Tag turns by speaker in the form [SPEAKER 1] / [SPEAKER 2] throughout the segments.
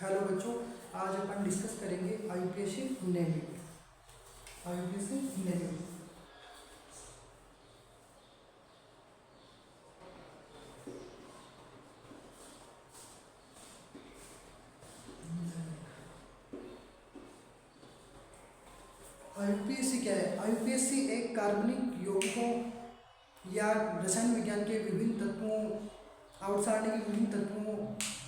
[SPEAKER 1] Hello बच्चों, आज अपन discuss करेंगे IUPAC naming. IUPAC naming IUPAC क्या है? आईयूपीएसी एक कार्बनिक यौगिकों या रसायन विज्ञान के विभिन्न तत्वों, आवर्त के विभिन्न तत्वों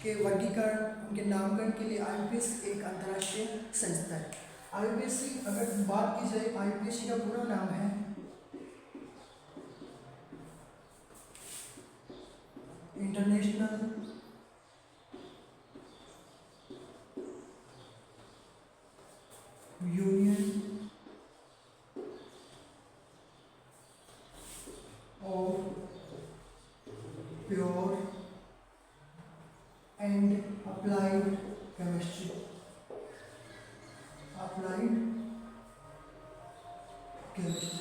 [SPEAKER 1] के वर्गीकरण, उनके नामकरण के लिए आईयूपीएसी एक अंतर्राष्ट्रीय संस्था है। आईयूपीएसी अगर बात की जाए, आईयूपीएसी का पूरा नाम है international union of pure and applied chemistry. Applied chemistry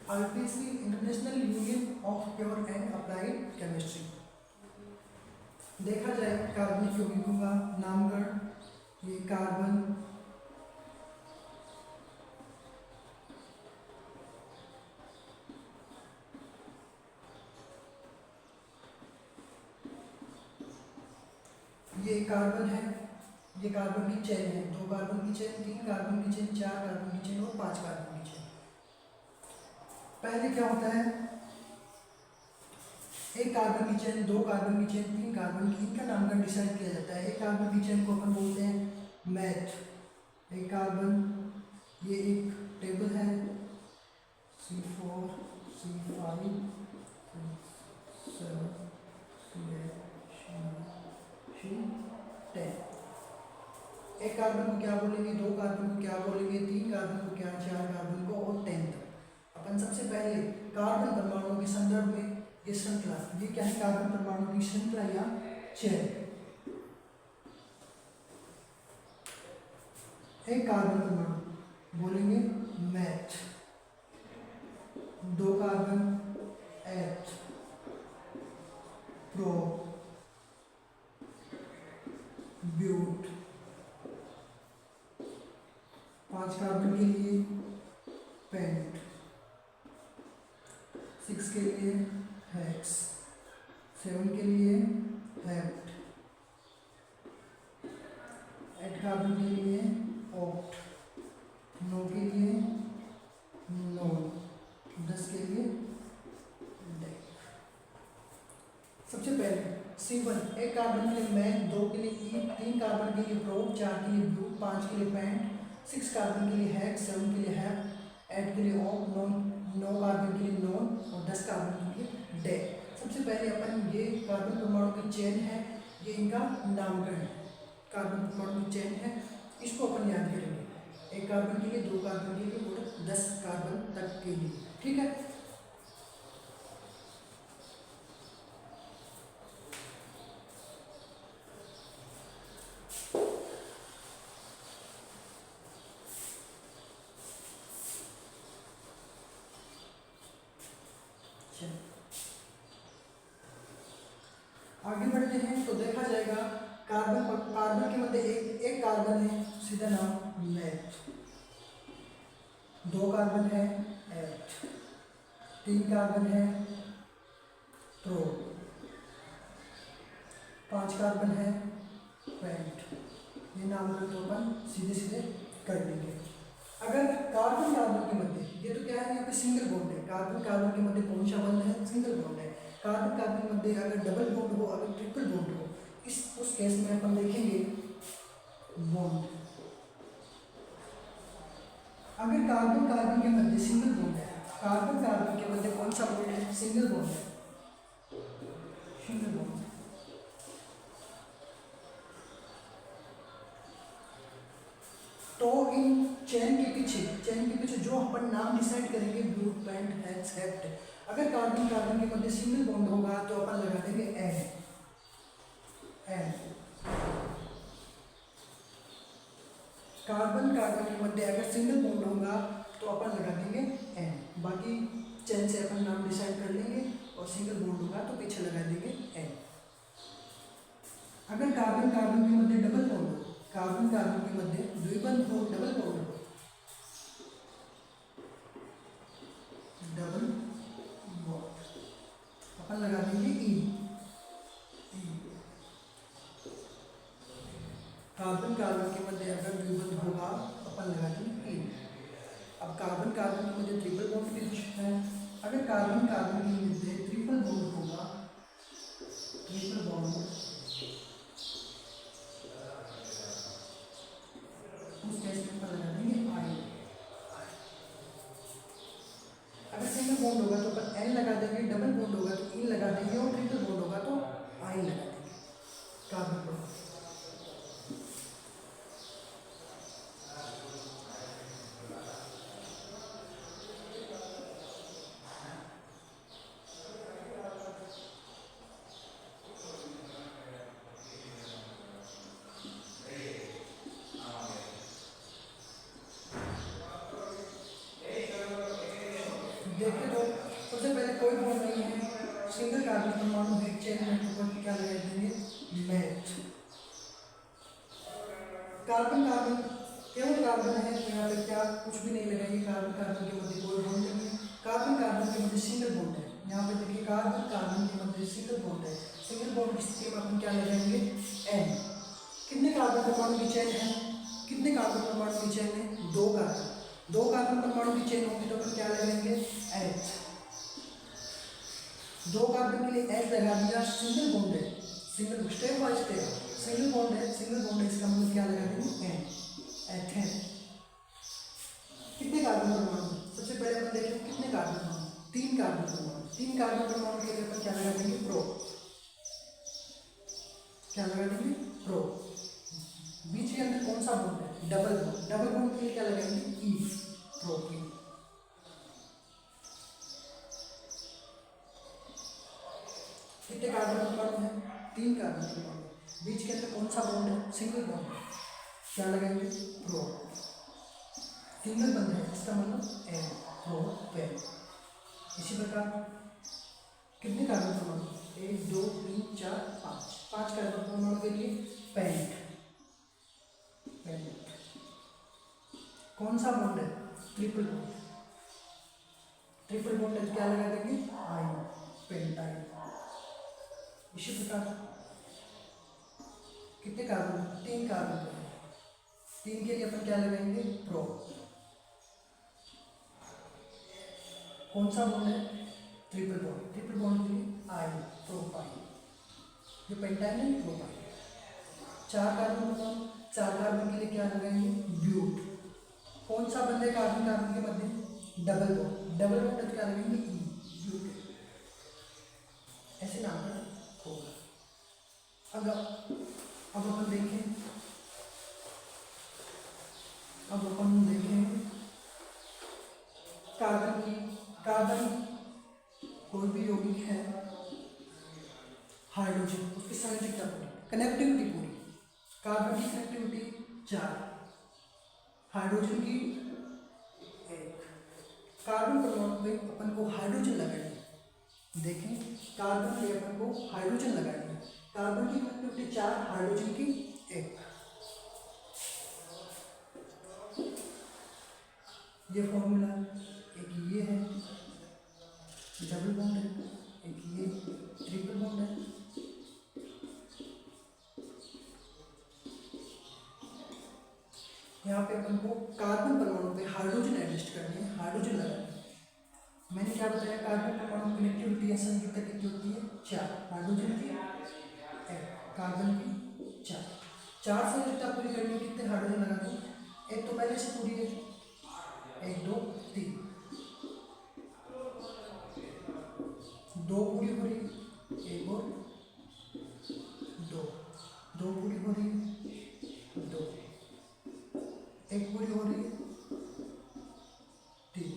[SPEAKER 1] IUPAC international union of pure and applied chemistry. देखा जाए कार्बनिक यौगिकों का नामकरण, ये कार्बन, ये कार्बन है, ये कार्बन की चेन है, 2 कार्बन की चेन, 3 कार्बन की चेन, 4 कार्बन की चेन और 5 कार्बन की चेन। पहले क्या होता है, एक कार्बन की चेन, 2 कार्बन की चेन, 3 कार्बन की, इनका नामकरण डिसाइड किया जाता है। एक कार्बन की चेन को अपन बोलते हैं मैथ। एक कार्बन, ये एक टेबल है, C4 C5 C7 C8 C10। एक कार्बन को क्या बोलेंगे, 2 कार्बन को क्या बोलेंगे, 3 कार्बन को क्या, 4 कार्बन को और 10 तक। अपन सबसे पहले कार्बन परमाणुओं के संदर्भ में ये श्रृंखला, ये क्या है, कार्बन परमाणु की श्रृंखला या चेन। एक कार्बन परमाणु बोलेंगे मैथ, 2 कार्बन एथ, प्रो, ब्यूट, 5 कार्बन के लिए पेंट, 6 के लिए हेक्स, 7 के लिए हेप्ट, 8 कार्बन के लिए ऑक्ट, 9 के लिए नोन, 10 के लिए डेक। सबसे पहले C1, एक कार्बन के लिए मैन, 2 के लिए ई, 3 कार्बन के लिए प्रो, 4 के लिए ब्लू, 5 के लिए पेंट, 6 कार्बन के लिए हेक्स, 7 के लिए हेप्ट, 8 के लिए ऑक्ट, 9 कार्बन के लिए नॉन और 10 कार्बन के लिए डेक। सबसे पहले अपन ये कार्बन परमाणु की चेन है, ये इनका नामकरण है, कार्बन परमाणु की चेन है, इसको अपन याद करेंगे। एक कार्बन के लिए, 2 कार्बन के लिए और 10 कार्बन तक के लिए, ठीक है। आगे बढ़ते हैं तो देखा जाएगा कार्बन के मध्य एक कार्बन है, सीधा नाम मैथ, 2 कार्बन है एथ, 3 कार्बन है प्रो, 5 कार्बन है पेंट। ये नामकरण तो अपन सीधे सीधे कर लेंगे। अगर कार्बन कार्बन के मध्य, ये तो क्या है, यहाँ पे सिंगल बॉन्ड है, कार्बन कार्बन के मध्य कौन सा बंध है, सिंगल बॉन्ड है। कार्बन कार्बन के मध्य अगर डबल बॉन्ड हो, अगर ट्रिपल बॉन्ड हो, उस केस में अपन देखेंगे बॉन्ड। अगर कार्बन कार्बन के मध्य सिंगल बॉन्ड है, कार्बन कार्बन के मध्य कौन सा बॉन्ड है, सिंगल बॉन्ड है, सिंगल बॉन्ड। तो इन चेन के पीछे जो अपन नाम डिसाइड करेंगे, ब्लू, पेंट, हेक्स, हेप्ट, अगर कार्बन कार्बन के मध्य सिंगल बॉन्ड होगा तो अपन लगा देंगे एन। कार्बन कार्बन के मध्य अगर सिंगल बॉन्ड होगा तो अपन लगा देंगे एन। बाकी चेन से अपन नाम डिसाइड कर लेंगे और सिंगल बॉन्ड होगा तो पीछे लगा कार्बन के मध्य डबल बॉन्ड हो, कार्बन कार्बन के मध्य द्विबंध हो, डबल बॉन्ड हो, डबल बॉन्ड अपन लगा देंगे ई। कार्बन कार्बन के मध्य अगर द्विबंध होगा अपन लगा देंगे ई। अब कार्बन कार्बन के मध्य ट्रिपल बॉन्ड की आवश्यकता है। अगर कार्बन कार्बन के मध्य ट्रिपल बॉन्ड होगा, ट्रिपल बॉन्ड उस केस में अपन लगा देंगे आई। अगर सिंगल बॉन्ड होगा तो अपन एन लगा देंगे, डबल बॉन्ड होगा तो इन लगा देंगे और ट्रिपल बॉन्ड होगा तो आई लगा देंगे। कार्बन बॉन्ड देखिए तो सबसे पहले कोई बॉन्ड नहीं है, सिंगल कार्बन परमाणु है, चेन में क्या लगा देंगे मैच। कार्बन कार्बन केवल कार्बन है तो यहाँ पे क्या कुछ भी नहीं लगाएंगे, कार्बन कार्बन के मध्य कोई बॉन्ड नहीं है। कार्बन कार्बन के मध्य सिंगल बॉन्ड है, यहाँ पे देखिए कार्बन कार्बन के मध्य सिंगल बॉन्ड है। सिंगल बॉन्ड की स्थिति में अपन क्या लगाएंगे एन। कितने कार्बन परमाणु की चेन है, कितने कार्बन परमाणु की चेन है, दो कार्बन। दो कार्बन परमाणु की चेन होगी तो अपन क्या लगाएंगे एच। दो कार्बन के लिए एच लगा दिया, सिंगल बॉन्ड है, single step by step single bond है, सिंगल बॉन्ड है, इसका मतलब क्या लगा देंगे एन, एथेन। कितने कार्बन परमाणु, सबसे पहले अपन देखें कितने कार्बन परमाणु, तीन कार्बन परमाणु। तीन कार्बन परमाणु के लिए अपन क्या लगा देंगे प्रो, क्या लगा देंगे प्रो। बीच के अंदर कौन सा बॉन्ड है, डबल बॉन्ड। डबल बॉन्ड के लिए क्या लगाएंगे ई, प्रोपीन। कितने कार्बन परमाणु है, तीन कार्बन परमाणु। बीच के अंदर कौन सा बॉन्ड है, सिंगल बॉन्ड है, क्या लगाएंगे प्रो। सिंगल बंध है, इसका मतलब एन, प्रोपेन। इसी प्रकार कितने कार्बन परमाणु, एक दो तीन चार पाँच, पांच कार्बन परमाणु के लिए पेंट। पेंट कौन सा बॉन्ड है, ट्रिपल बॉन्ड। ट्रिपल बॉन्ड है क्या लगा देंगे आई, पेंटाइन। इसी प्रकार कितने कार्बन, तीन कार्बन पर, तीन के लिए अपन क्या लगाएंगे प्रो। कौन सा बॉन्ड है, ट्रिपल बॉन्ड। ट्रिपल बॉन्ड के लिए आई, प्रोपाइन। जो पेंटाइन है प्रोपाइन। चार कार्बन परमाणु, चार कार्बन के लिए क्या लगाएंगे ब्यूट। कौन सा बंध है कार्बन कार्बन के मध्य, डबल बॉन्ड। डबल बॉन्ड है तो क्या लगाएंगे ई, ब्यूट। ऐसे नाम पर होगा। अब अपन देखें, कार्बन की, कार्बन कोई भी यौगिक है, हाइड्रोजन उसकी संयोजकता पूरी, कनेक्टिविटी पूरी। कार्बन की कनेक्टिविटी 4, हाइड्रोजन की 1। कार्बन परमाणु में अपन को हाइड्रोजन लगाएंगे, देखें कार्बन में अपन को हाइड्रोजन लगाएंगे। कार्बन की कनेक्टिविटी 4, हाइड्रोजन की 1। ये फॉर्मूला, एक ये है डबल बॉन्ड है, एक ये ट्रिपल बॉन्ड है। यहाँ पे अपन को कार्बन परमाणु पे हाइड्रोजन एडजस्ट करनी है, हाइड्रोजन लगानी है। मैंने क्या बताया, कार्बन परमाणु कनेक्टिविटी या संयोजकता कितनी होती है 4, हाइड्रोजन की 1, कार्बन की 4। 4 संयोजकता पूरी करनी है, कितने हाइड्रोजन लगा दूँ, एक तो पहले से पूरी है, 1 2 3, 2 पूरी हो रही है, 1 और 2, 2 पूरी हो रही है, 2, 1 पूरी हो रही है, 3।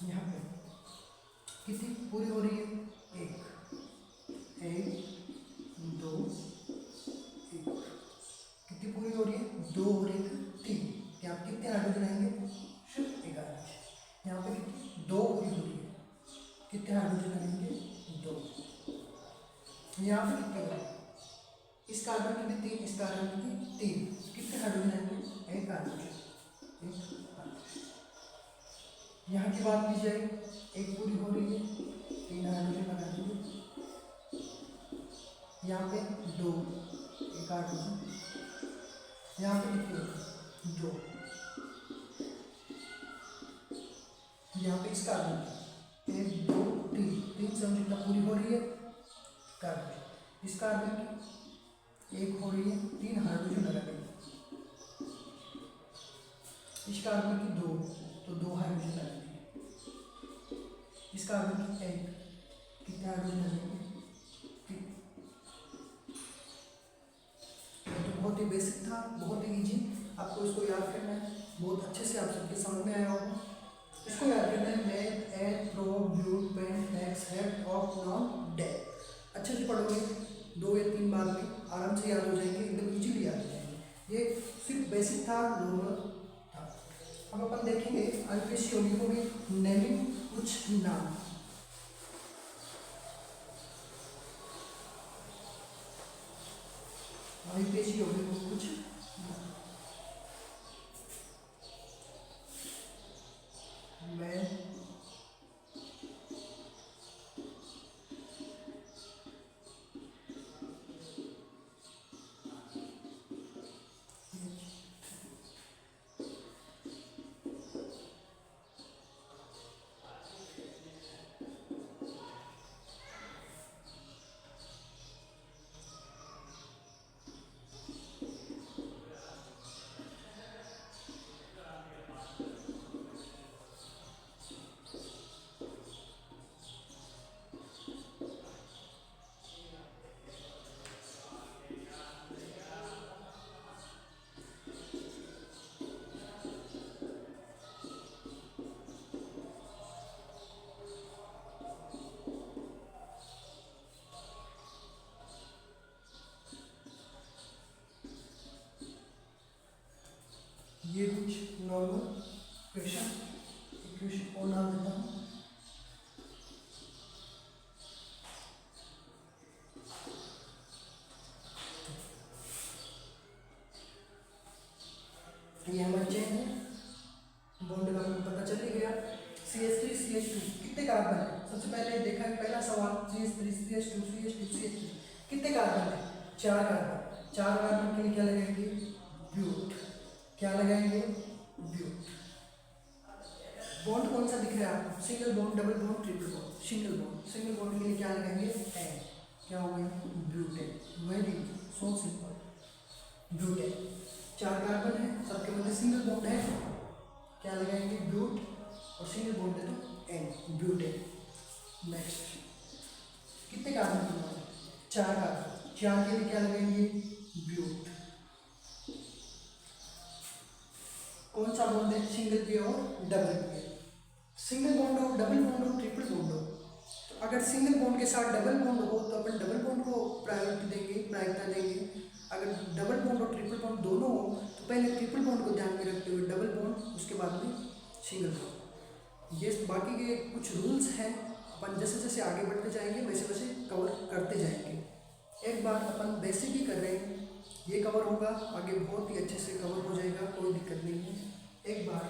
[SPEAKER 1] यहाँ पे कितनी पूरी हो रही है, 1 2 1। कितनी पूरी हो रही है, 2 और 1 3। यहाँ कितने हाइड्रोजन आएंगे, सिर्फ 11। यहाँ पे कितनी 2 पूरी हो रही है, कितने हाइड्रोजन आएंगे 2। यहाँ पे कितने हो, इस कार्बन की भी 3, इस कार्बन की भी 3, कितने हाइड्रोजन आएंगे, एक हाइड्रोजन, यहाँ की बात की जाए एक पूरी हो रही है, 3 हाइड्रोजन लगा दीजिए, यहाँ पे 2, एक हाइड्रोजन, यहाँ पे कितने 2, यहाँ पे इस कार्बन की 1 2 3, 3 संख्या पूरी हो रही है कार्बन, इस कार्बन की 1 हो रही है, 3 हाइड्रोजन लगा देंगे, इस कार्बन की 2, तो 2 हाइड्रोजन लगेंगे, इस कार्बन की 1, कितने हाइड्रोजन लगेंगे, तो बहुत ही बेसिक था, बहुत ही इजी, आपको इसको याद करना है, बहुत अच्छे से आप सबके समझ में आया होगा। इसको याद करना है, meth eth pro but pent hex hept ऑफ नॉन डेट, अच्छे से पढ़ोगे 2 या 3 बार में आराम से याद हो जाएंगे, एकदम इजीली याद हो जाएंगे। ये सिर्फ बेसिक था, नॉर्मल था। अब अपन देखेंगे आईपीएससी होगी होगी नेमिंग कुछ नाम, आईपीएससी होगी कुछ मैं ये कुछ नॉर्मल क्वेश्चन और नाम देता हूँ। ये हमारे चेन है, बॉन्ड का हमें पता चल ही गया। CH3 CH2 कितने कार्बन है, सबसे पहले देखा है पहला सवाल, CH3 CH2 CH2 CH3 कितने कार्बन है, 4 कार्बन, 4 कार्बन के लिए क्या लगाएंगे, ब्यूट, क्या लगाएंगे, ब्यूट। बॉन्ड कौन सा दिख रहा है आपको, single bond, double bond, triple bond, single bond, single bond के लिए क्या लगाएंगे, एन, क्या हो गया, butane, very so simple, butane. 4 carbon है, सबके मध्य सिंगल बॉन्ड है, क्या लगाएंगे, ब्यूट, और सिंगल बॉन्ड है तो एन, ब्यूटेन। नेक्स्ट कितने कार्बन की बात है, 4 कार्बन, 4 के लिए क्या लगाएंगे, ब्यूट। कौन सा बॉन्ड है, सिंगल पेयर और डबल पेयर, सिंगल बॉन्ड हो, डबल बॉन्ड हो, ट्रिपल बॉन्ड हो, तो अगर सिंगल बॉन्ड के साथ डबल बॉन्ड हो तो अपन डबल बॉन्ड को प्रायोरिटी देंगे, प्रायिकता देंगे। अगर डबल बॉन्ड और ट्रिपल बॉन्ड दोनों हो तो पहले ट्रिपल बॉन्ड को ध्यान में रखते हुए डबल बॉन्ड, उसके बाद में सिंगल बॉन्ड। ये बाकी के कुछ रूल्स हैं, अपन जैसे जैसे आगे बढ़ते जाएंगे वैसे वैसे कवर करते जाएंगे। एक बार अपन बेसिक ही कर रहे हैं, ये कवर होगा, आगे बहुत ही अच्छे से कवर हो जाएगा, कोई दिक्कत नहीं है। एक बार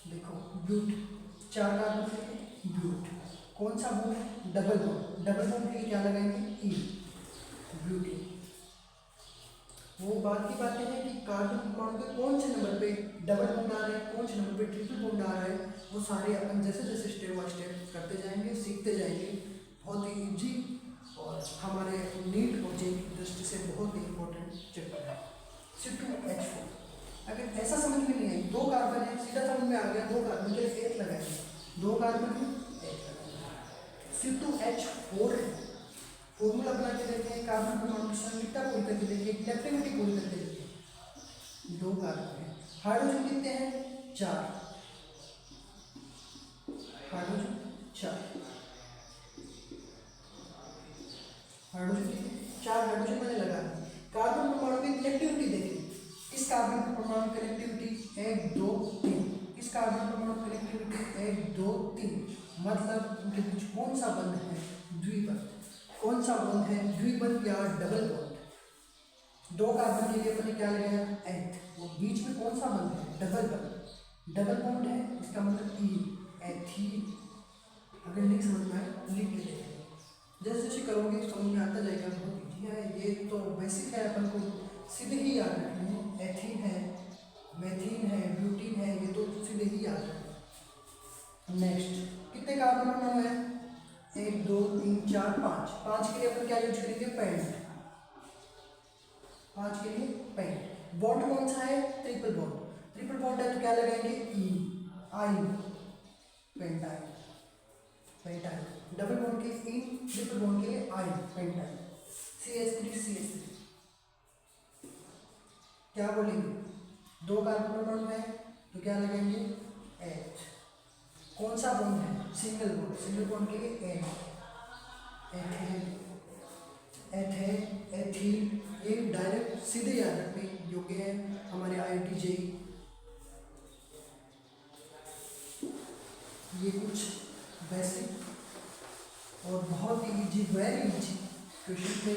[SPEAKER 1] देखो, ब्यूट, 4 कार्बन से ब्यूट, कौन सा bond, double bond, double bond के लिए क्या लगाएंगे, ई, ब्यूटी। वो बात की बातें हैं कि कार्बन परमाणु के कौन से नंबर पे डबल बॉन्ड आ रहे हैं, कौन से नंबर पे ट्रिपल बॉन्ड आ रहा है, वो सारे अपन जैसे जैसे स्टेप बाय स्टेप करते जाएंगे, सीखते जाएंगे। बहुत ही इजी और हमारे नीट कोचिंग की दृष्टि से बहुत ही इंपॉर्टेंट चैप्टर है। C2H4 अगर ऐसा समझ में नहीं आई, 2 कार्बन है, सीधा समझ में आ गया, 2 कार्बन के लिए 1 लगाएंगे, 2 कार्बन में 1 लगाएंगे। C2H4 फॉर्मूला बना के देखें, कार्बन परमाणु की संयुक्ता पूरी करके देखिए, इलेक्ट्रोनेगेटिव पूरी करके देखिए। 2 कार्बन है, हाइड्रोजन कितने हैं, 4, हाइड्रोजन 4, हाइड्रोजन कितने, 4 हाइड्रोजन मैंने लगा दी। कार्बन परमाणु की कनेक्टिविटी देखिए, इस कार्बन परमाणु कनेक्टिविटी 1 2 3, इस कार्बन परमाणु कनेक्टिविटी 1 2 3, मतलब उनके बीच कौन सा बंध है, द्विबंध। कौन सा बॉन्ड है, द्विबंध या डबल बॉन्ड। दो कार्बन के लिए अपने क्या लगाया, एथ, वो बीच में कौन सा बॉन्ड है, डबल बॉन्ड, डबल बॉन्ड है, इसका मतलब ई, एथीन। अगर नहीं समझ में आए लिख के देखेंगे, जैसे जैसे करोगे समझ में आता जाएगा, बहुत ईजी है ये तो, बेसिक है, अपन को सीधे ही याद रखने हैं। एथीन है, मेथीन है, ब्यूटीन है, ये तो सीधे ही याद रखना। नेक्स्ट कितने कार्बन परमाणु है, 1 2 3 4 5। 5 के लिए अपन क्या यूज करेंगे, पेंट, 5 के लिए पेंट। बॉन्ड कौन सा है, ट्रिपल बॉन्ड, ट्रिपल बॉन्ड है तो क्या लगाएंगे, ई, आई, पेंटाइन, पेंटाइन। डबल बॉन्ड के लिए इन, ट्रिपल बॉन्ड के लिए आई, पेंटाइन। CH3 CH3 क्या बोलेंगे, दो कार्बन परमाणु है तो क्या लगाएंगे, एच। कौन सा बॉन्ड है, सिंगल बॉन्ड, सिंगल बॉन्ड के लिए एन, एथेन, एथेन, एथीन। ये डायरेक्ट सीधे याद रखने योग्य है हमारे IIT JEE। ये कुछ बेसिक और बहुत ही इजी, वेरी इजी क्वेश्चन थे।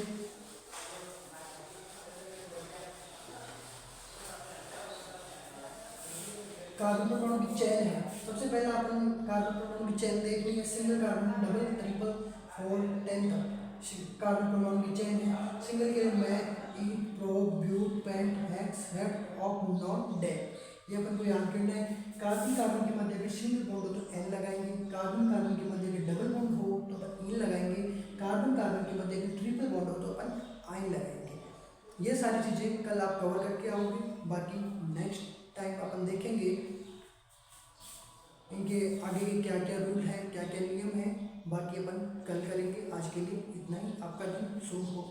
[SPEAKER 1] कार्बन परमाणु की चेन है, सबसे पहले अपन कार्बन परमाणु की चेन देखनी है, सिंगल कार्बन, डबल, ट्रिपल, 4 10 तक कार्बन परमाणु की चेन है। सिंगल के लिए meth, eth, pro, but, pent, hex, hept, oct, non, dec, ये अपन को याद करना है। कार्बन कार्बन के मध्य अगर सिंगल बॉन्ड हो तो एन लगाएंगे, कार्बन कार्बन के मध्य अगर डबल बॉन्ड हो तो अपन इन लगाएंगे, कार्बन कार्बन के मध्य अगर ट्रिपल बॉन्ड हो तो अपन आइन लगाएंगे। ये सारी चीज़ें कल आप कवर करके आओगे, बाकी नेक्स्ट टाइम अपन देखेंगे इनके आगे क्या क्या रूल है, क्या क्या नियम है, बाकी अपन कल करेंगे। आज के लिए इतना ही, आपका दिन शुभ हो।